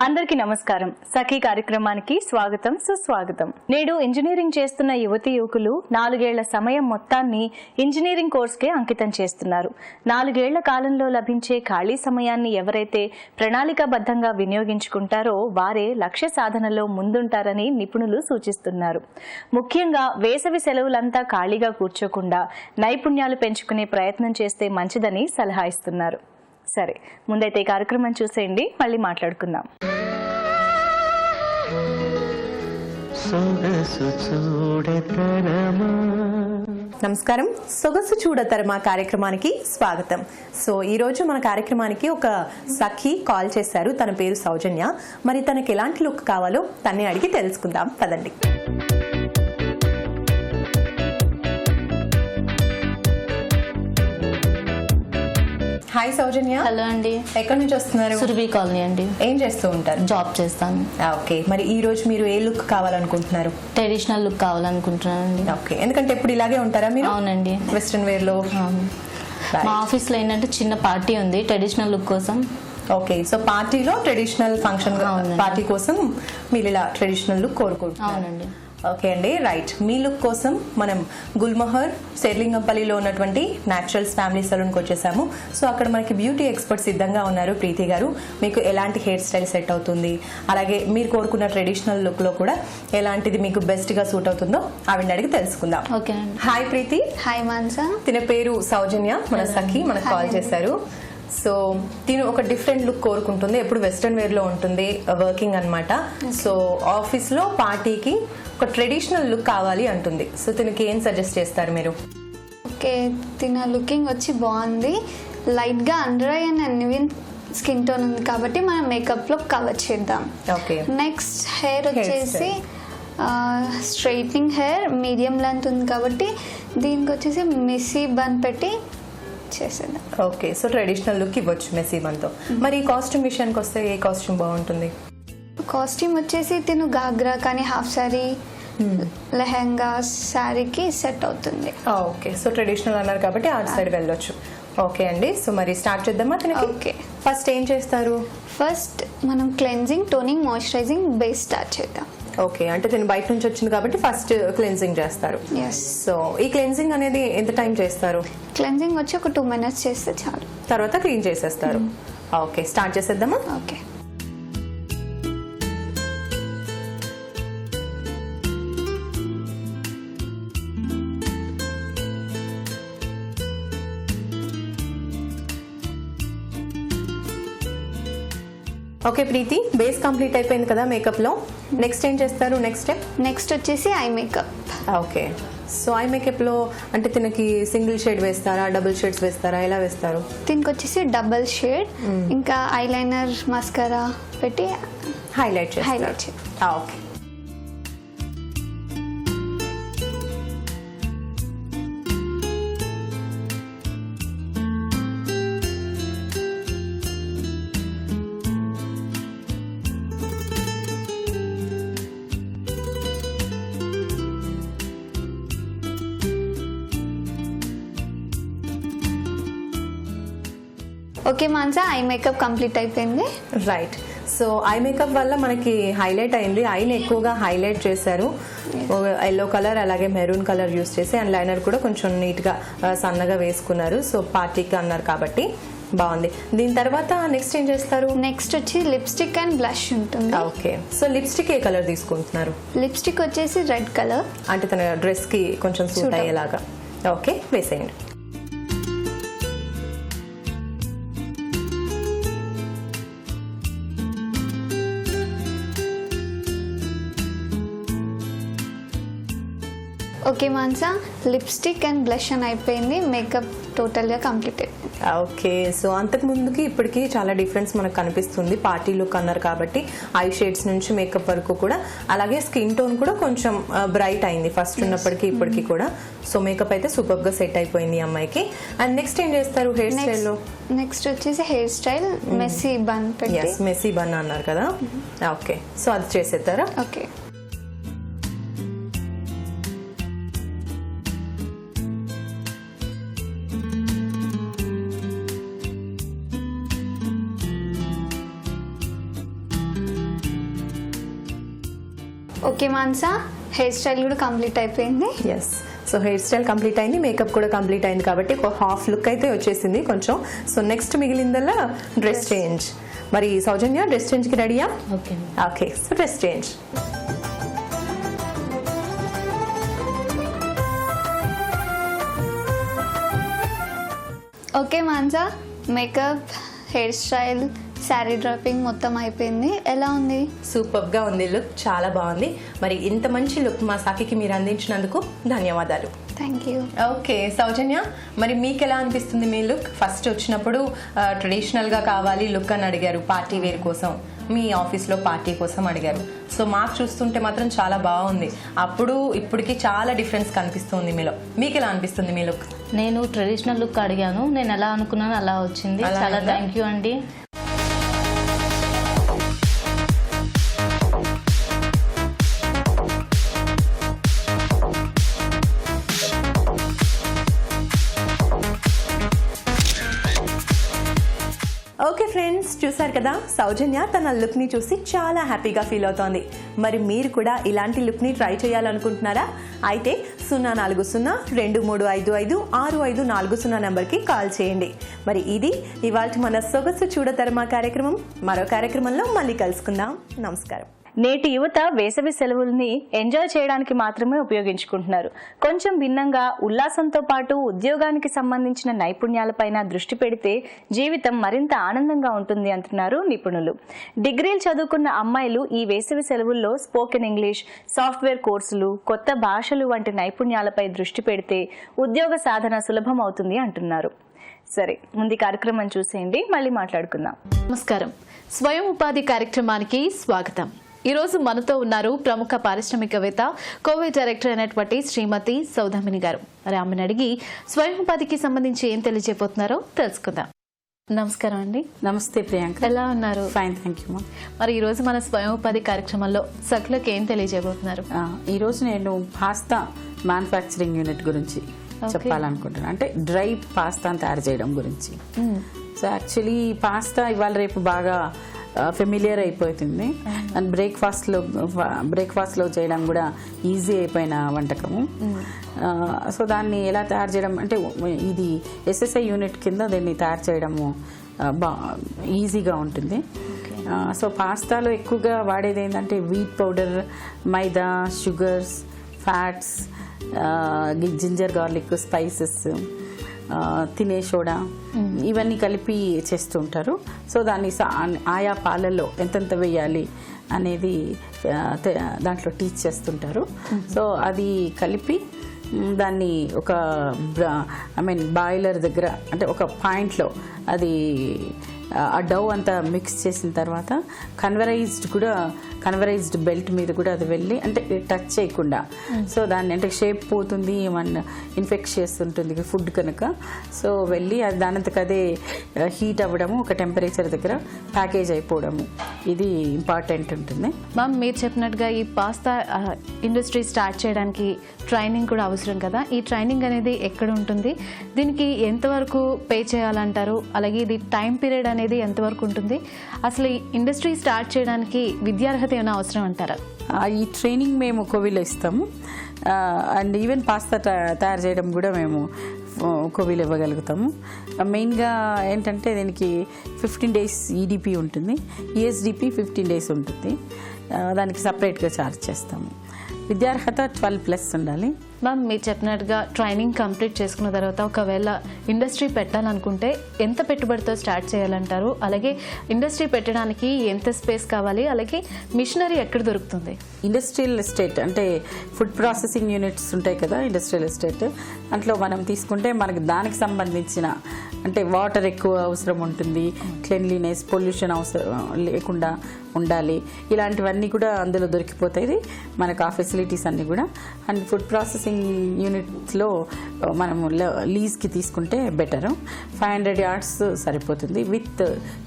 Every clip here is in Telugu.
అందరికీ నమస్కారం. సఖీ కార్యక్రమానికి స్వాగతం, సుస్వాగతం. నేడు ఇంజనీరింగ్ చేస్తున్న యువతి యువకులు 4 ఏళ్ల సమయం మొత్తాన్ని ఇంజనీరింగ్ కోర్సుకే అంకితం చేస్తున్నారు. 4 ఏళ్ల కాలంలో లభించే ఖాళీ సమయాన్ని ఎవరైతే ప్రణాళికాబద్ధంగా వినియోగించుకుంటారో వారే లక్ష్య సాధనలో ముందుంటారని నిపుణులు సూచిస్తున్నారు. ముఖ్యంగా వేసవి సెలవులంతా ఖాళీగా కూర్చోకుండా నైపుణ్యాలు పెంచుకునే ప్రయత్నం చేస్తే మంచిదని సలహా ఇస్తున్నారు. సరే, ముందైతే ఈ కార్యక్రమం చూసేయండి, మళ్ళీ మాట్లాడుకుందాం. నమస్కారం. సొగసు చూడతరమా కార్యక్రమానికి స్వాగతం. సో ఈ రోజు మన కార్యక్రమానికి ఒక సఖి కాల్ చేశారు. తన పేరు సౌజన్య. మరి తనకి ఎలాంటి లుక్ కావాలో తన్ని అడిగి తెలుసుకుందాం, పదండి. హాయ్ సౌజన్య. హలో అండి. ఎక్కడి నుంచి వస్తున్నారు? సురభి కాలనీ అండి. ఏం చేస్తూ ఉంటారు? జాబ్ చేస్తాను. ఓకే, మరి ఈ రోజు మీరు ఏ లుక్ కావాలనుకుంటున్నారు? ట్రెడిషనల్ లుక్ కావాలనుకుంటున్నానండి. ఓకే, ఎందుకంటే ఎప్పుడు ఇలాగే ఉంటారా మీరు? అవునండి, వెస్ట్రన్ వేర్ లో. మా ఆఫీస్ లో ఏంటంటే చిన్న పార్టీ ఉంది, ట్రెడిషనల్ లుక్ కోసం. ఓకే, సో పార్టీలో ట్రెడిషనల్ ఫంక్షన్ పార్టీ కోసం మీరు ఇలా ట్రెడిషనల్ లుక్ కోరుకుంటున్నారు. అవునండి. ఓకే అండి, రైట్. మీ లుక్ కోసం మనం గుల్మహర్ శేర్లింగంపల్లిలో ఉన్నటువంటి న్యాచురల్స్ ఫ్యామిలీ సలూన్కి వచ్చేసాము. సో అక్కడ మనకి బ్యూటీ ఎక్స్పర్ట్ సిద్ధంగా ఉన్నారు. ప్రీతి గారు, మీకు ఎలాంటి హెయిర్ స్టైల్ సెట్ అవుతుంది, అలాగే మీరు కోరుకున్న ట్రెడిషనల్ లుక్ లో కూడా ఎలాంటిది మీకు బెస్ట్ గా సూట్ అవుతుందో ఆవిడని అడిగి తెలుసుకుందాం. ఓకే అండి. హాయ్ ప్రీతి. హాయ్ మాన్సా. తిన పేరు సౌజన్య, మన సఖి మనకు కాల్ చేశారు. సో తిను ఒక డిఫరెంట్ లుక్ కోరుకుంటుంది, ఎప్పుడు వెస్ట్రన్ వేర్ లో ఉంటుంది, వర్కింగ్ అన్నమాట. సో ఆఫీస్ లో పార్టీకి ఒక ట్రెడిషనల్ లుక్ కావాలి అంటుంది. సో తినకి ఏం సజెస్ట్ చేస్తారు మీరు? ఓకే, తిన లుకింగ్ వచ్చి బాగుంది. లైట్ గా under eye and uneven skin tone ఉంది కాబట్టి మనం మేకప్ లో కవర్ చేద్దాం. ఓకే. నెక్స్ట్ హెయిర్ వచ్చేసి స్ట్రైట్నింగ్ హెయిర్ మీడియం లెంత్ ఉంది కాబట్టి దీనికి వచ్చేసి మెస్సీ బన్ పెట్టి చేసేద్దాం. ఓకే, సో ట్రెడిషనల్ లుక్ ఇవ్వచ్చు మెస్సీ బన్తో. మరి కాస్ట్యూమ్ విషయానికి వస్తే ఏ కాస్ట్యూమ్ బాగుంటుంది? కాస్ట్యూమ్ వచ్చేసి తిను గాగ్రా కానీ హాఫ్ సారీ, లెహెంగా, శారీకి సెట్ అవుతుంది. ఓకే, సో ట్రెడిషనల్ అన్నారు కాబట్టి ఆ సైడ్ వెళ్ళొచ్చు. ఓకే అండి, సో మరి స్టార్ట్ చేద్దామా? ఓకే, ఫస్ట్ ఏం చేస్తారు? ఫస్ట్ మనం cleansing, toning, moisturising base start చేద్దాం. ఓకే, అంటే నేను బయట నుంచి వచ్చింది కాబట్టి ఫస్ట్ క్లెన్జింగ్ చేస్తారు. సో ఈ క్లెన్జింగ్ అనేది ఎంత టైం చేస్తారు? క్లెన్జింగ్ వచ్చి ఒక 2 minutes చేస్తే చాలు, తర్వాత క్లీన్ చేసేస్తారు. ఓకే, స్టార్ట్ చేసేద్దామా? Okay. Okay Preethi, base complete అయిపోయింది కదా మేకప్ లో. నెక్స్ట్ ఏం చేస్తారు? Next step? నెక్స్ట్ వచ్చేసి eye makeup. Okay, so eye makeup లో అంటే తినకి సింగిల్ షేడ్ వేస్తారా, డబుల్ షేడ్స్ వేస్తారా, ఎలా వేస్తారు? దీనికి వచ్చేసి డబల్ షేడ్, ఇంకా ఐలైనర్, మస్కరా పెట్టి హైలైట్ హైలైట్ చేస్తారు. Okay. Okay Mansa, eye makeup complete అయిపోయింది. రైట్. సో ఐ మేకప్ వల్ల మనకి హైలైట్ అయింది, ఐని ఎక్కువగా హైలైట్ చేశారు. ఎల్లో కలర్ అలాగే మెరూన్ కలర్ యూస్ చేసి, అండ్ లైనర్ కూడా కొంచెం నీట్ గా సన్నగా వేసుకున్నారు. సో పార్టీకి అన్నారు కాబట్టి బాగుంది. దీని తర్వాత నెక్స్ట్ ఏం చేస్తారు? నెక్స్ట్ వచ్చి లిప్స్టిక్ అండ్ బ్లష్ ఉంటుంది. ఓకే, సో లిప్స్టిక్ ఏ కలర్ తీసుకుంటున్నారు? లిప్స్టిక్ వచ్చేసి రెడ్ కలర్, అంటే తన డ్రెస్ కి కొంచెం సూట్ అయ్యేలాగా. ఓకే, వేసేయండి. Okay Mansa, lipstick and blush అని అయిపోయింది. మేకప్ టోటల్ గా కంప్లీట్ అయిపోయింది. ఓకే, సో అంతకు ముందుకి ఇప్పటికి చాలా డిఫరెన్స్ మనకు కనిపిస్తుంది. పార్టీ లుక్ అన్నారు కాబట్టి ఐ షేడ్స్ నుంచి మేకప్ వరకు కూడా, అలాగే స్కిన్ టోన్ కూడా కొంచెం బ్రైట్ అయింది ఫస్ట్ ఉన్నప్పటికీ ఇప్పటికి కూడా. సో మేకప్ అయితే సూపర్ గా సెట్ అయిపోయింది ఈ అమ్మాయికి. అండ్ నెక్స్ట్ ఏం చేస్తారు హెయిర్ స్టైల్ లో? నెక్స్ట్ వచ్చేసి హెయిర్ స్టైల్ మెస్సీ బన్ పెట్టి. మెస్సీ బన్ అన్నారు కదా. ఓకే, సో అది చేసేద్దారా? Okay. Okay Mansa, hair style కూడా కంప్లీట్ అయిపోయింది. Yes, so hair style complete అయింది, మేకప్ కూడా కంప్లీట్ అయింది కాబట్టి ఒక హాఫ్ లుక్ అయితే వచ్చేసింది కొంచెం. సో నెక్స్ట్ మిగిలిందల్లా డ్రెస్ చేంజ్. మరి సౌజన్య, డ్రెస్ చేంజ్కి రెడీయా? Okay. Okay, so dress change. Okay Mansa, makeup, hair style, sari dropping మొత్తం అయిపోయింది. ఎలా ఉంది? సూపర్గా ఉంది లుక్, చాలా బాగుంది. మరి ఇంత మంచి లుక్ మా సాకికి మీరు అందించినందుకు ధన్యవాదాలు. Thank you. ఓకే సౌజన్య, మరి మీకు ఎలా అనిపిస్తుంది మీ లుక్? ఫస్ట్ వచ్చినప్పుడు ట్రెడిషనల్గా కావాలి లుక్ అని అడిగారు, పార్టీ వేర్ కోసం, మీ ఆఫీస్లో పార్టీ కోసం అడిగారు. సో మాకు చూస్తుంటే మాత్రం చాలా బాగుంది. అప్పుడు ఇప్పటికి చాలా డిఫరెన్స్ కనిపిస్తుంది మీలో. మీకు ఎలా అనిపిస్తుంది మీ లుక్? నేను ట్రెడిషనల్ లుక్ అడిగాను, నేను ఎలా అనుకున్నాను అలా వచ్చింది. అలా చాలా ఉందా? థ్యాంక్ యూ అండి. ఓకే ఫ్రెండ్స్, చూసారు కదా సౌజన్య తన లుక్ని చూసి చాలా హ్యాపీగా ఫీల్ అవుతోంది. మరి మీరు కూడా ఇలాంటి లుక్ని ట్రై చేయాలనుకుంటున్నారా? అయితే 04023556540 నెంబర్కి కాల్ చేయండి. మరి ఇది ఇవాళ మన సొగసు చూడతరమా కార్యక్రమం. మరో కార్యక్రమంలో మళ్ళీ కలుసుకుందాం. నమస్కారం. నేటి యువత వేసవి సెలవుల్ని ఎంజాయ్ చేయడానికి మాత్రమే ఉపయోగించుకుంటున్నారు. కొంచెం భిన్నంగా ఉల్లాసంతో పాటు ఉద్యోగానికి సంబంధించిన నైపుణ్యాలపైన దృష్టి పెడితే జీవితం మరింత ఆనందంగా ఉంటుంది అంటున్నారు నిపుణులు. డిగ్రీలు చదువుకున్న అమ్మాయిలు ఈ వేసవి సెలవుల్లో స్పోకెన్ ఇంగ్లీష్, సాఫ్ట్వేర్ కోర్సులు, కొత్త భాషలు వంటి నైపుణ్యాలపై దృష్టి పెడితే ఉద్యోగ సాధన సులభం అవుతుంది అంటున్నారు. సరే, ముందు కార్యక్రమం చూసేయండి, మళ్ళీ మాట్లాడుకుందాం. నమస్కారం. స్వయం ఉపాధి కార్యక్రమానికి స్వాగతం. ఈరోజు మనతో ఉన్నారు ప్రముఖ పారిశ్రామికవేత్త, కోవే డైరెక్టర్ అయినటువంటి శ్రీమతి సౌదామిని గారు. మరి ఆమెను అడిగి స్వయం ఉపాధికి సంబంధించి ఏం తెలియజేయబోతున్నారో తెలుసుకుందాం. నమస్కారం అండి. నమస్తే ప్రియాంక. ఎలా ఉన్నారు? Fine, thank you. మరి ఈ రోజు మన స్వయం ఉపాధి కార్యక్రమంలో సఖులకు ఏం తెలియజేయబోతున్నారు? ఈరోజు నేను పాస్తా మ్యానుఫ్యాక్చరింగ్ యూనిట్ గురించి చెప్పాలనుకుంటున్నాను. అంటే డ్రై పాస్తా తయారు చేయడం గురించి. సో యాక్చువల్లీ పాస్తా ఇవాళ రేపు బాగా ఫెమిలియర్ అయిపోతుంది. అండ్ బ్రేక్ఫాస్ట్లో చేయడం కూడా ఈజీ అయిపోయిన వంటకము. సో దాన్ని ఎలా తయారు చేయడం అంటే ఇది ఎస్ఎస్ఐ యూనిట్ కింద దీన్ని తయారు చేయడము ఈజీగా ఉంటుంది. సో పాస్తాలో ఎక్కువగా వాడేది ఏంటంటే wheat powder, maida, sugars, fats, ginger garlic, spices, తినే సోడా, ఇవన్నీ కలిపి చేస్తూ ఉంటారు. సో దాన్ని ఆయా పాలల్లో ఎంతెంత వేయాలి అనేది దాంట్లో టీచ్ చేస్తుంటారు. సో అది కలిపి దాన్ని ఒక బాయిలర్ దగ్గర అంటే ఒక పాయింట్లో అది ఆ డౌ అంతా మిక్స్ చేసిన తర్వాత కన్వరైజ్డ్ బెల్ట్ మీద కూడా అది వెళ్ళి అంటే టచ్ చేయకుండా, సో దాన్ని అంటే షేప్ పోతుంది, ఏమన్నా ఇన్ఫెక్షన్స్ ఉంటుంది ఫుడ్ కనుక. సో వెళ్ళి అది దానంతకు అదే హీట్ అవ్వడము, ఒక టెంపరేచర్ దగ్గర ప్యాకేజ్ అయిపోవడము, ఇది ఇంపార్టెంట్ ఉంటుంది. మ్యామ్, మీరు చెప్పినట్టుగా ఈ పాస్తా ఇండస్ట్రీ స్టార్ట్ చేయడానికి ట్రైనింగ్ కూడా అవసరం కదా. ఈ ట్రైనింగ్ అనేది ఎక్కడ ఉంటుంది? దీనికి ఎంతవరకు పే చేయాలంటారు? అలాగే ఇది టైం పీరియడ్ అనేది ఎంతవరకు ఉంటుంది? అసలు ఈ ఇండస్ట్రీ స్టార్ట్ చేయడానికి విద్యార్హత ఏమైనా అవసరం అంటారా? ఈ ట్రైనింగ్ మేము కోవిలో ఇస్తాము. అండ్ ఈవెన్ పాస్తా తయారు చేయడం కూడా మేము కోవిలో ఇవ్వగలుగుతాము. మెయిన్గా ఏంటంటే దీనికి 15 days ఈడిపి ఉంటుంది, ఈఎస్డిపి 15 days ఉంటుంది. దానికి సపరేట్గా ఛార్జ్ చేస్తాము. విద్యార్హత 12+ ఉండాలి. మ్యామ్, మీరు చెప్పినట్టుగా ట్రైనింగ్ కంప్లీట్ చేసుకున్న తర్వాత ఒకవేళ ఇండస్ట్రీ పెట్టాలనుకుంటే ఎంత పెట్టుబడితో స్టార్ట్ చేయాలంటారు? అలాగే ఇండస్ట్రీ పెట్టడానికి ఎంత స్పేస్ కావాలి? అలాగే మిషనరీ ఎక్కడ దొరుకుతుంది? ఇండస్ట్రియల్ ఎస్టేట్ అంటే ఫుడ్ ప్రాసెసింగ్ యూనిట్స్ ఉంటాయి కదా, ఇండస్ట్రియల్ ఎస్టేట్ దాంట్లో మనం తీసుకుంటే మనకి దానికి సంబంధించిన అంటే వాటర్ ఎక్కువ అవసరం ఉంటుంది, క్లెన్లీనెస్, పొల్యూషన్ అవసరం లేకుండా ఉండాలి, ఇలాంటివన్నీ కూడా అందులో దొరికిపోతాయి మనకు ఆ ఫెసిలిటీస్ అన్నీ కూడా. అండ్ ఫుడ్ ప్రాసెసింగ్ యూనిట్లో మనము లీజ్కి తీసుకుంటే బెటరు. 500 yards సరిపోతుంది విత్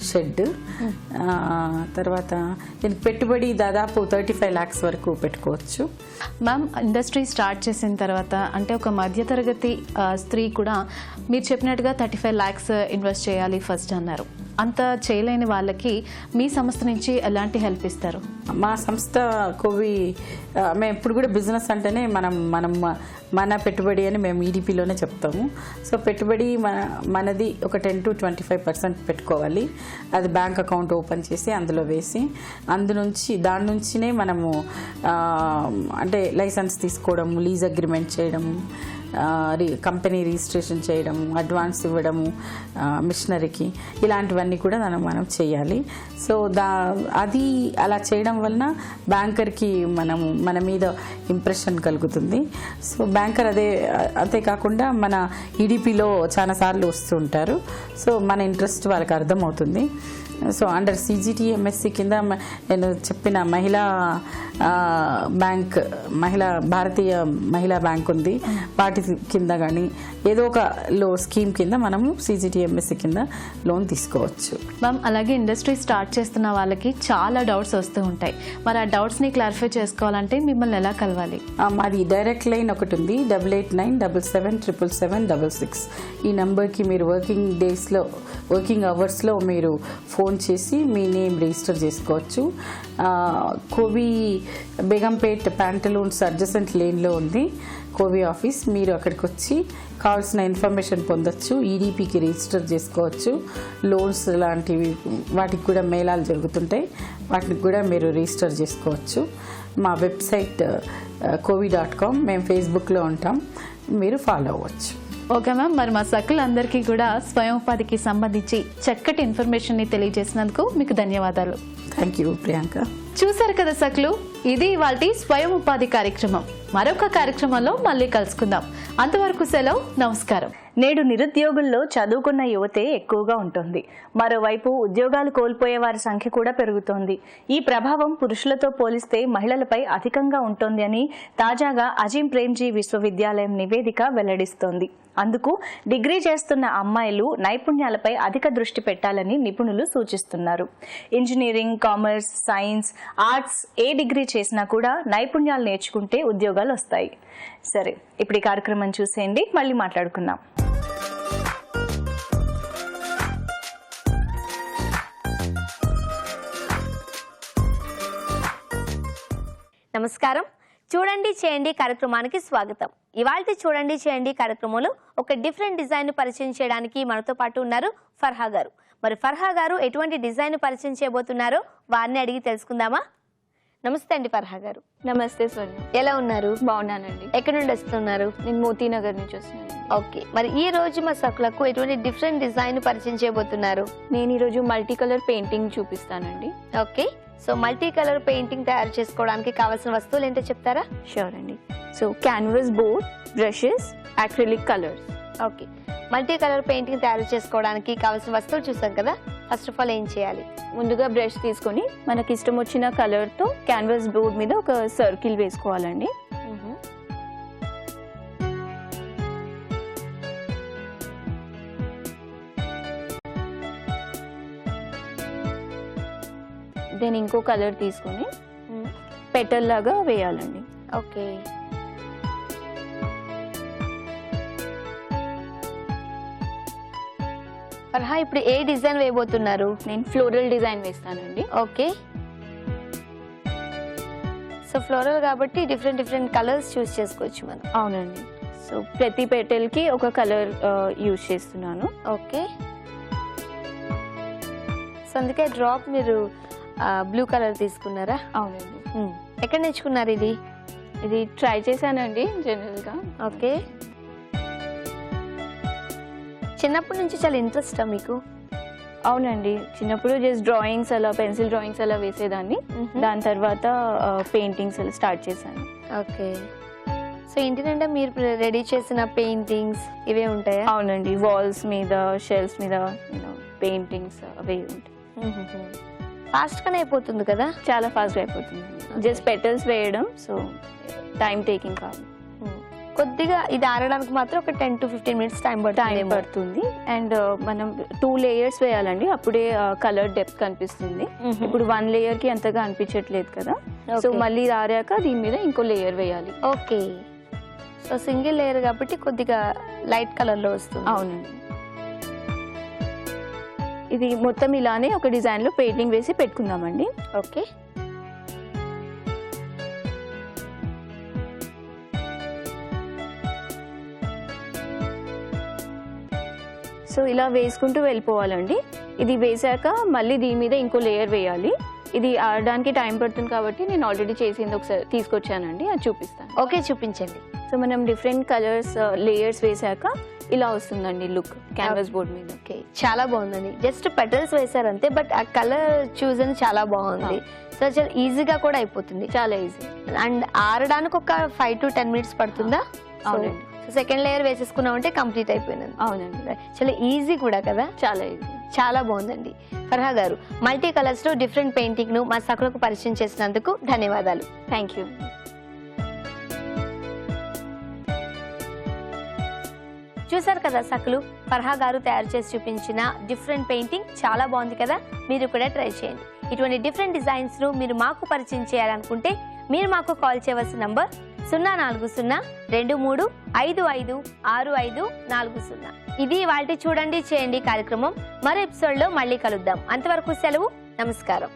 షెడ్. తర్వాత దీనికి పెట్టుబడి దాదాపు 35 lakhs వరకు పెట్టుకోవచ్చు. మ్యామ్, ఇండస్ట్రీ స్టార్ట్ చేసిన తర్వాత అంటే ఒక మధ్యతరగతి స్త్రీ కూడా మీరు చెప్పినట్టుగా 35 lakhs ఇన్వెస్ట్ చేయాలి ఫస్ట్ అన్నారు. అంత చేయలేని వాళ్ళకి మీ సంస్థ నుంచి ఎలాంటి హెల్ప్ ఇస్తారు? మా సంస్థ మేము ఎప్పుడు కూడా బిజినెస్ అంటేనే మన పెట్టుబడి అని మేము ఈడీపీలోనే చెప్తాము. సో పెట్టుబడి మనది ఒక 10 to 25% పెట్టుకోవాలి. అది బ్యాంక్ అకౌంట్ ఓపెన్ చేసి అందులో వేసి దాని నుంచినే మనము అంటే లైసెన్స్ తీసుకోవడం, లీజ్ అగ్రిమెంట్ చేయడం, కంపెనీ రిజిస్ట్రేషన్ చేయడం, అడ్వాన్స్ ఇవ్వడము మిషనరీకి, ఇలాంటివన్నీ కూడా మనం చేయాలి. సో అది అలా చేయడం వలన బ్యాంకర్కి మన మీద ఇంప్రెషన్ కలుగుతుంది. సో బ్యాంకర్ అంతేకాకుండా మన ఈడీపీలో చాలాసార్లు వస్తుంటారు. సో మన ఇంట్రెస్ట్ వాళ్ళకి అర్థమవుతుంది. సో అండర్ CGTMSE కింద నేను చెప్పిన భారతీయ మహిళా బ్యాంక్ ఉంది. వాటి కింద కానీ ఏదో ఒక స్కీమ్ కింద మనము CGTMSE కింద లోన్ తీసుకోవచ్చు. మ్యామ్, అలాగే ఇండస్ట్రీ స్టార్ట్ చేస్తున్న వాళ్ళకి చాలా డౌట్స్ వస్తూ ఉంటాయి. మరి ఆ డౌట్స్ని క్లారిఫై చేసుకోవాలంటే మిమ్మల్ని ఎలా కలవాలి? మాది డైరెక్ట్ లైన్ ఒకటి ఉంది, 8897777766. ఈ నెంబర్కి మీరు వర్కింగ్ అవర్స్లో మీరు ఫోన్ చేసి మీ నేమ్ రిజిస్టర్ చేసుకోవచ్చు. కోవి బేగంపేట్ ప్యాంటలూన్స్ అడ్జసెంట్ లేన్లో ఉంది కోవి ఆఫీస్. మీరు అక్కడికి వచ్చి కావాల్సిన ఇన్ఫర్మేషన్ పొందొచ్చు, ఈడీపీకి రిజిస్టర్ చేసుకోవచ్చు. లోన్స్ లాంటివి వాటికి కూడా మేళాలు జరుగుతుంటాయి, వాటికి కూడా మీరు రిజిస్టర్ చేసుకోవచ్చు. మా వెబ్సైట్ covi.com, మేము ఫేస్బుక్లో ఉంటాం, మీరు ఫాలో అవ్వచ్చు. ఓకే మ్యామ్, మరి మా సకులందరికీ కూడా స్వయం ఉపాధికి సంబంధించి చక్కటి ఇన్ఫర్మేషన్ని తెలియజేసినందుకు మీకు ధన్యవాదాలు. Thank you Priyanka. చూశారు కదా సకులు, ఇది ఇవాల్టి స్వయం ఉపాధి కార్యక్రమం. మరొక కార్యక్రమంలో మళ్ళీ కలుసుకుందాం. అంతవరకు సెలవు, నమస్కారం. నేడు నిరుద్యోగుల్లో చదువుకున్న యువతే ఎక్కువగా ఉంటుంది. మరోవైపు ఉద్యోగాలు కోల్పోయే వారి సంఖ్య కూడా పెరుగుతోంది. ఈ ప్రభావం పురుషులతో పోలిస్తే మహిళలపై అధికంగా ఉంటుంది అని తాజాగా అజీం ప్రేమ్జీ విశ్వవిద్యాలయం నివేదిక వెల్లడిస్తోంది. అందుకు డిగ్రీ చేస్తున్న అమ్మాయిలు నైపుణ్యాలపై అధిక దృష్టి పెట్టాలని నిపుణులు సూచిస్తున్నారు. ఇంజనీరింగ్, కామర్స్, సైన్స్, ఆర్ట్స్ ఏ డిగ్రీ చేసినా కూడా నైపుణ్యాలు నేర్చుకుంటే ఉద్యోగాలు వస్తాయి. సరే, ఇప్పుడు ఈ కార్యక్రమం చూసేయండి, మళ్ళీ మాట్లాడుకుందాం. నమస్కారం. చూడండి చేయండి కార్యక్రమానికి స్వాగతం. ఇవాల్టి చూడండి చేయండి కార్యక్రమంలో ఒక డిఫరెంట్ డిజైన్ పరిచయం చేయడానికి మనతో పాటు ఉన్నారు ఫర్హా గారు. మరి ఫర్హా గారు ఎటువంటి డిజైన్ పరిచయం చేయబోతున్నారో వారిని అడిగి తెలుసుకుందామా? నమస్తే అండి ఫర్హా గారు. నమస్తే స్వర్ణ, ఎలా ఉన్నారు? బాగున్నానండి. ఎక్కడి నుండి వస్తున్నారు? నేను మోతీనగర్ నుంచి వస్తున్నాను. ఓకే, మరి ఈ రోజు మా సకులకు ఎటువంటి డిఫరెంట్ డిజైన్ పరిచయం చేయబోతున్నారు? నేను ఈరోజు మల్టీ కలర్ పెయింటింగ్ చూపిస్తానండి. Okay, so multi colour painting తయారు చేసుకోవడానికి కావాల్సిన వస్తువులు ఏంటో చెప్తారా? షూర్ అండి. So canvas board, brushes, acrylic colours. Okay, multi colour painting తయారు చేసుకోవడానికి కావాల్సిన వస్తువులు చూసాం కదా. ఫస్ట్ ఆఫ్ ఆల్ ఏం చేయాలి? ముందుగా బ్రష్ తీసుకొని మనకి ఇష్టం వచ్చిన కలర్తో క్యాన్వాస్ బోర్డ్ మీద ఒక సర్కిల్ వేసుకోవాలండి. దెన్ ఇంకో కలర్ తీసుకొని పెటల్ లాగా వేయాలండి. ఓకే, ఫర్హా ఇప్పుడు ఏ డిజైన్ వేయబోతున్నారు? నేను ఫ్లోరల్ డిజైన్ వేస్తానండి. ఓకే, సో ఫ్లోరల్ కాబట్టి డిఫరెంట్ డిఫరెంట్ కలర్స్ చూస్ చేసుకోవచ్చు మనం. అవునండి. సో ప్రతి పెటల్కి ఒక కలర్ యూజ్ చేస్తున్నాను. ఓకే, సో అందుకే డ్రాప్ మీరు బ్లూ కలర్ తీసుకున్నారా? అవునండి. ఎక్కడ నేర్చుకున్నారు ఇది? ఇది ట్రై చేశానండి జనరల్గా. ఓకే, చిన్నప్పటి నుంచి చాలా ఇంట్రెస్టా మీకు? అవునండి, చిన్నప్పుడు జస్ట్ డ్రాయింగ్స్ అలా, పెన్సిల్ డ్రాయింగ్స్ అలా వేసేదాన్ని. దాని తర్వాత పెయింటింగ్స్ అలా స్టార్ట్ చేశాను. ఓకే, సో ఇంటి నిండా మీరు రెడీ చేసిన పెయింటింగ్స్ ఇవే ఉంటాయా? అవునండి, వాల్స్ మీద, షెల్ఫ్స్ మీద పెయింటింగ్స్ అవే ఉంటాయి. ఫాస్ట్గానే అయిపోతుంది కదా? చాలా ఫాస్ట్గా అయిపోతుంది. జస్ట్ పెటల్స్ వేయడం, సో టైం టేకింగ్ కాదు. కొద్దిగా ఇది ఆరడానికి మాత్రం ఒక 10 to 15 minutes టైం పడుతుంది. అండ్ మనం 2 layers వేయాలండి, అప్పుడే కలర్ డెప్త్ కనిపిస్తుంది. ఇప్పుడు 1 layer కి అంతగా అనిపించట్లేదు కదా, సో మళ్ళీ ఆరాక దీని మీద ఇంకో లేయర్ వేయాలి. ఓకే, సో సింగిల్ లేయర్ కాబట్టి కొద్దిగా లైట్ కలర్ లో వస్తుంది. అవునండి. ఇది మొత్తం ఇలానే ఒక డిజైన్లో పెయింటింగ్ వేసి పెట్టుకుందామండి. ఓకే. సో ఇలా వేసుకుంటూ వెళ్ళిపోవాలండి. ఇది వేసాక మళ్ళీ దీని మీద ఇంకో లేయర్ వేయాలి. ఇది ఆడడానికి టైం పడుతుంది కాబట్టి నేను ఆల్రెడీ చేసింది ఒకసారి తీసుకొచ్చానండి, అది చూపిస్తాను. ఓకే, చూపించండి. సో మనం డిఫరెంట్ కలర్స్ లేయర్స్ వేసాక ఇలా వస్తుందండి లుక్ క్యాన్వాస్ బోర్డ్ మీద. ఓకే, చాలా బాగుందండి. జస్ట్ పెటల్స్ వేసారంతే, బట్ ఆ కలర్ చూస్ అని చాలా బాగుంది. సో చాలా ఈజీగా కూడా అయిపోతుంది. చాలా ఈజీ. అండ్ ఆరడానికి ఒక 5 to 10 minutes పడుతుందా? అవునండి. సో సెకండ్ లేయర్ వేసేసుకున్నామంటే కంప్లీట్ అయిపోయింది. అవునండి. చాలా ఈజీ కూడా కదా. చాలా ఈజీ. చాలా బాగుందండి. ఫర్హా గారు, మల్టీ కలర్స్ లో డిఫరెంట్ పెయింటింగ్ ను మా సకులకు పరిచయం చేసినందుకు ధన్యవాదాలు. Thank you. చూసారు కదా సకులు, ఫర్హా గారు తయారు చేసి చూపించిన డిఫరెంట్ పెయింటింగ్ చాలా బాగుంది కదా. మీరు కూడా ట్రై చేయండి. ఇటువంటి డిఫరెంట్ డిజైన్స్ ను మీరు మాకు పరిచయం చేయాలనుకుంటే మీరు మాకు కాల్ చేయవలసిన నంబర్ 04023255654. ఇది వాళ్ళ చూడండి చేయండి కార్యక్రమం. మరో ఎపిసోడ్ లో మళ్ళీ కలుద్దాం. అంతవరకు సెలవు, నమస్కారం.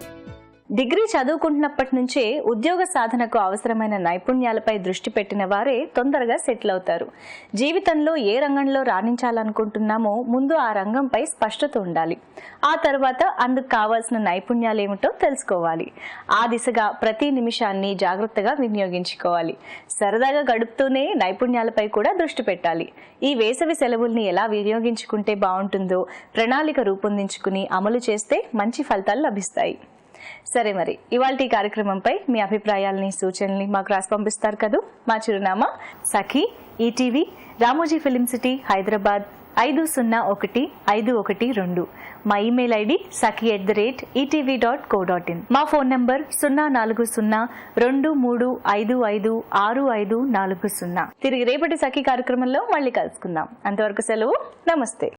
డిగ్రీ చదువుకుంటున్నప్పటి నుంచే ఉద్యోగ సాధనకు అవసరమైన నైపుణ్యాలపై దృష్టి పెట్టిన వారే తొందరగా సెటిల్ అవుతారు. జీవితంలో ఏ రంగంలో రాణించాలనుకుంటున్నామో ముందు ఆ రంగంపై స్పష్టత ఉండాలి. ఆ తర్వాత అందుకు కావాల్సిన నైపుణ్యాలు ఏమిటో తెలుసుకోవాలి. ఆ దిశగా ప్రతి నిమిషాన్ని జాగ్రత్తగా వినియోగించుకోవాలి. సరదాగా గడుపుతూనే నైపుణ్యాలపై కూడా దృష్టి పెట్టాలి. ఈ వేసవి సెలవుల్ని ఎలా వినియోగించుకుంటే బాగుంటుందో ప్రణాళిక రూపొందించుకుని అమలు చేస్తే మంచి ఫలితాలు లభిస్తాయి. సరే, మరి ఇవాల్టి కార్యక్రమంపై మీ అభిప్రాయాలని సూచనల్ని మాకు రాసి పంపిస్తారు కదా. మా చిరునామా Sakhi, ETV, Ramoji film city, Hyderabad 501-512. మా ఇమెయిల్ ఐడి saki@etv.co.in. మా ఫోన్ నంబర్ 04023556540. తిరిగి రేపటి సఖీ కార్యక్రమంలో మళ్ళీ కలుసుకుందాం. అంతవరకు సెలవు, నమస్తే.